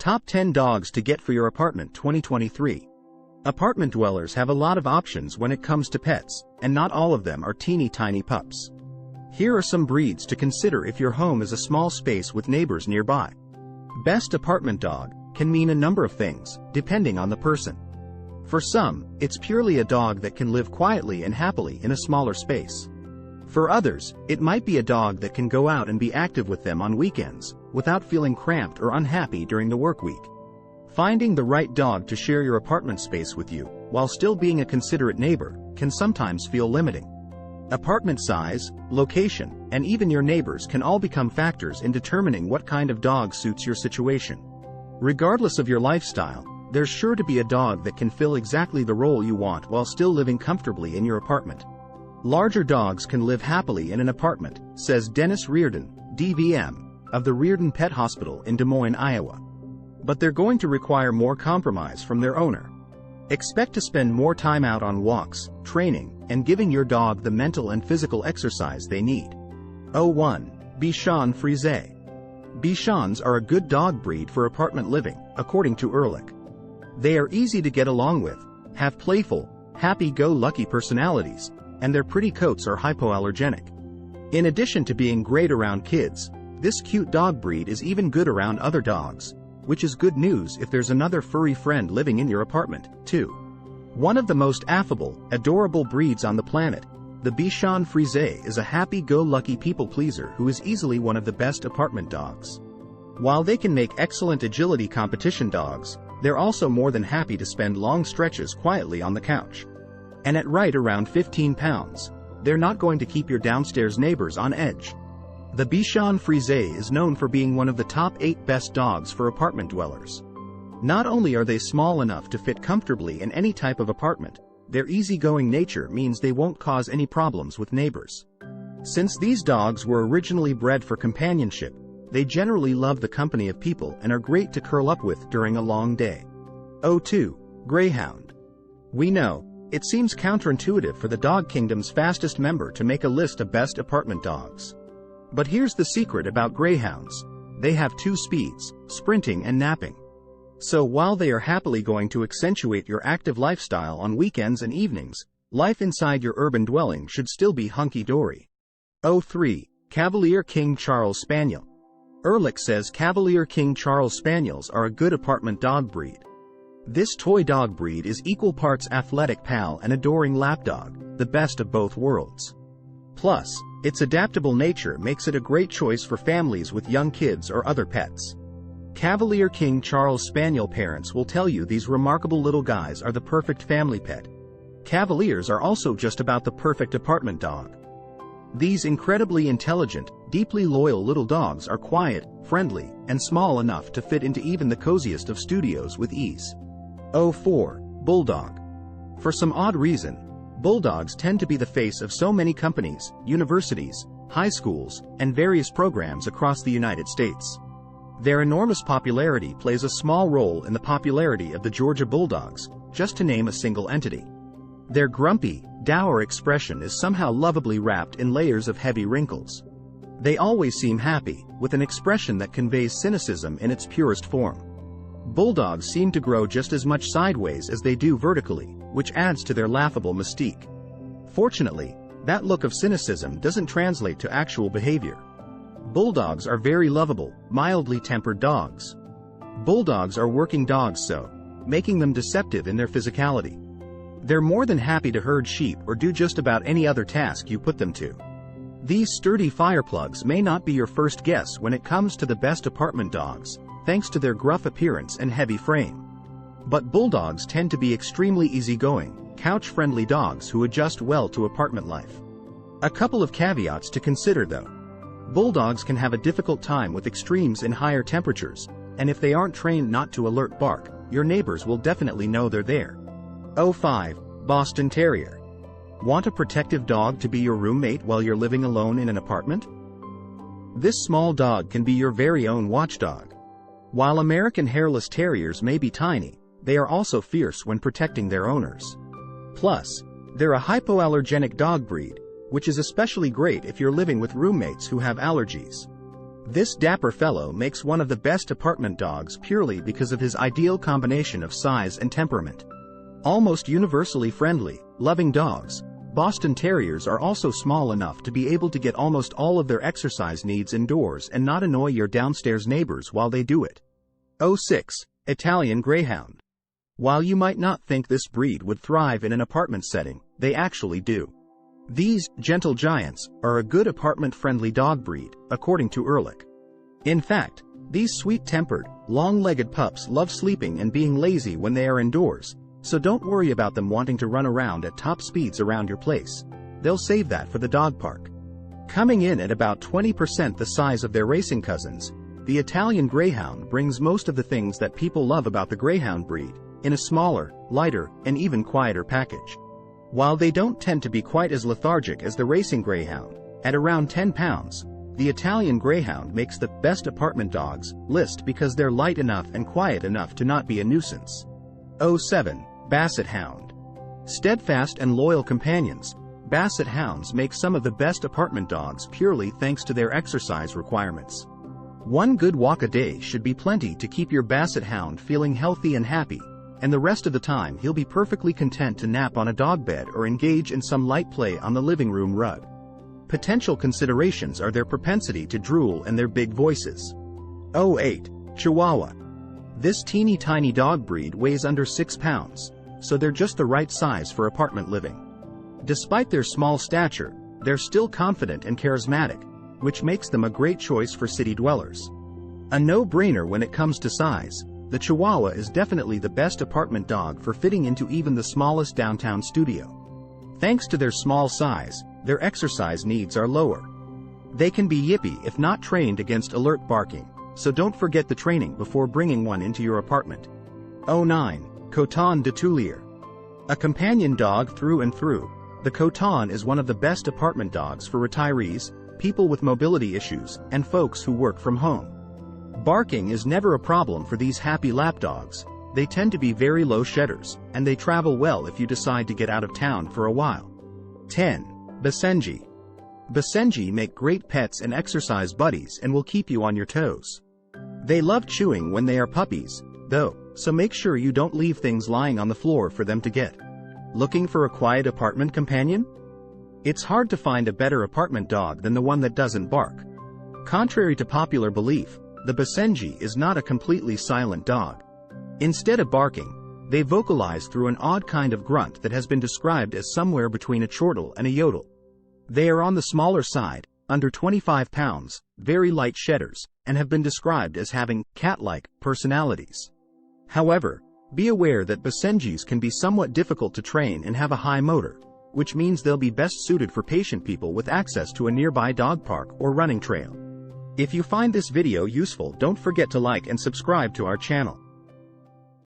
Top 10 Dogs to Get for Your Apartment 2023. Apartment dwellers have a lot of options when it comes to pets, and not all of them are teeny tiny pups. Here are some breeds to consider if your home is a small space with neighbors nearby. Best apartment dog can mean a number of things, depending on the person. For some, it's purely a dog that can live quietly and happily in a smaller space. For others, it might be a dog that can go out and be active with them on weekends, without feeling cramped or unhappy during the work week. Finding the right dog to share your apartment space with you, while still being a considerate neighbor, can sometimes feel limiting. Apartment size, location, and even your neighbors can all become factors in determining what kind of dog suits your situation. Regardless of your lifestyle, there's sure to be a dog that can fill exactly the role you want while still living comfortably in your apartment. Larger dogs can live happily in an apartment, says Dennis Reardon, DVM, of the Reardon Pet Hospital in Des Moines, Iowa. But they're going to require more compromise from their owner. Expect to spend more time out on walks, training, and giving your dog the mental and physical exercise they need. 1. Bichon Frise. Bichons are a good dog breed for apartment living, according to Ehrlich. They are easy to get along with, have playful, happy-go-lucky personalities, and their pretty coats are hypoallergenic. In addition to being great around kids, this cute dog breed is even good around other dogs, which is good news if there's another furry friend living in your apartment, too. One of the most affable, adorable breeds on the planet, the Bichon Frise is a happy-go-lucky people-pleaser who is easily one of the best apartment dogs. While they can make excellent agility competition dogs, they're also more than happy to spend long stretches quietly on the couch. And at right around 15 pounds, they're not going to keep your downstairs neighbors on edge. The Bichon Frise is known for being one of the top 8 best dogs for apartment dwellers. Not only are they small enough to fit comfortably in any type of apartment, their easygoing nature means they won't cause any problems with neighbors. Since these dogs were originally bred for companionship, they generally love the company of people and are great to curl up with during a long day. 2. Greyhound. We know, it seems counterintuitive for the dog kingdom's fastest member to make a list of best apartment dogs. But here's the secret about greyhounds. They have 2 speeds, sprinting and napping. So while they are happily going to accentuate your active lifestyle on weekends and evenings, life inside your urban dwelling should still be hunky-dory. 3. Cavalier King Charles Spaniel. Ehrlich says Cavalier King Charles Spaniels are a good apartment dog breed. This toy dog breed is equal parts athletic pal and adoring lapdog, the best of both worlds. Plus, its adaptable nature makes it a great choice for families with young kids or other pets. Cavalier King Charles Spaniel parents will tell you these remarkable little guys are the perfect family pet. Cavaliers are also just about the perfect apartment dog. These incredibly intelligent, deeply loyal little dogs are quiet, friendly, and small enough to fit into even the coziest of studios with ease. 4. Bulldog. For some odd reason, bulldogs tend to be the face of so many companies, universities, high schools, and various programs across the United States. Their enormous popularity plays a small role in the popularity of the Georgia Bulldogs, just to name a single entity. Their grumpy, dour expression is somehow lovably wrapped in layers of heavy wrinkles. They always seem happy, with an expression that conveys cynicism in its purest form. Bulldogs seem to grow just as much sideways as they do vertically, which adds to their laughable mystique. Fortunately, that look of cynicism doesn't translate to actual behavior. Bulldogs are very lovable, mildly tempered dogs. Bulldogs are working dogs, so making them deceptive in their physicality. They're more than happy to herd sheep or do just about any other task you put them to. These sturdy fireplugs may not be your first guess when it comes to the best apartment dogs, thanks to their gruff appearance and heavy frame. But bulldogs tend to be extremely easygoing, couch-friendly dogs who adjust well to apartment life. A couple of caveats to consider though. Bulldogs can have a difficult time with extremes in higher temperatures, and if they aren't trained not to alert bark, your neighbors will definitely know they're there. 5. Boston Terrier. Want a protective dog to be your roommate while you're living alone in an apartment? This small dog can be your very own watchdog. While American Hairless Terriers may be tiny, they are also fierce when protecting their owners. Plus, they're a hypoallergenic dog breed, which is especially great if you're living with roommates who have allergies. This dapper fellow makes one of the best apartment dogs purely because of his ideal combination of size and temperament. Almost universally friendly, loving dogs, Boston Terriers are also small enough to be able to get almost all of their exercise needs indoors and not annoy your downstairs neighbors while they do it. 06. Italian Greyhound. While you might not think this breed would thrive in an apartment setting, they actually do. These gentle giants are a good apartment-friendly dog breed, according to Ehrlich. In fact, these sweet-tempered, long-legged pups love sleeping and being lazy when they are indoors, so don't worry about them wanting to run around at top speeds around your place. They'll save that for the dog park. Coming in at about 20% the size of their racing cousins, the Italian Greyhound brings most of the things that people love about the Greyhound breed, in a smaller, lighter, and even quieter package. While they don't tend to be quite as lethargic as the racing Greyhound, at around 10 pounds, the Italian Greyhound makes the best apartment dogs list because they're light enough and quiet enough to not be a nuisance. 07. Basset Hound. Steadfast and loyal companions, Basset Hounds make some of the best apartment dogs purely thanks to their exercise requirements. One good walk a day should be plenty to keep your Basset Hound feeling healthy and happy, and the rest of the time he'll be perfectly content to nap on a dog bed or engage in some light play on the living room rug. Potential considerations are their propensity to drool and their big voices. 08. Chihuahua. This teeny tiny dog breed weighs under 6 pounds, so they're just the right size for apartment living. Despite their small stature, they're still confident and charismatic, which makes them a great choice for city dwellers. A no-brainer when it comes to size, the Chihuahua is definitely the best apartment dog for fitting into even the smallest downtown studio. Thanks to their small size, their exercise needs are lower. They can be yippy if not trained against alert barking, so don't forget the training before bringing one into your apartment. 09. Coton de Tuileries. A companion dog through and through, the Coton is one of the best apartment dogs for retirees, people with mobility issues, and folks who work from home. Barking is never a problem for these happy lapdogs. They tend to be very low shedders, and they travel well if you decide to get out of town for a while. 10. Basenji. Basenji make great pets and exercise buddies and will keep you on your toes. They love chewing when they are puppies, though, so make sure you don't leave things lying on the floor for them to get. Looking for a quiet apartment companion? It's hard to find a better apartment dog than the one that doesn't bark. Contrary to popular belief, the Basenji is not a completely silent dog. Instead of barking, they vocalize through an odd kind of grunt that has been described as somewhere between a chortle and a yodel. They are on the smaller side, under 25 pounds, very light shedders, and have been described as having cat-like personalities. However, be aware that Basenjis can be somewhat difficult to train and have a high motor, which means they'll be best suited for patient people with access to a nearby dog park or running trail. If you find this video useful, don't forget to like and subscribe to our channel.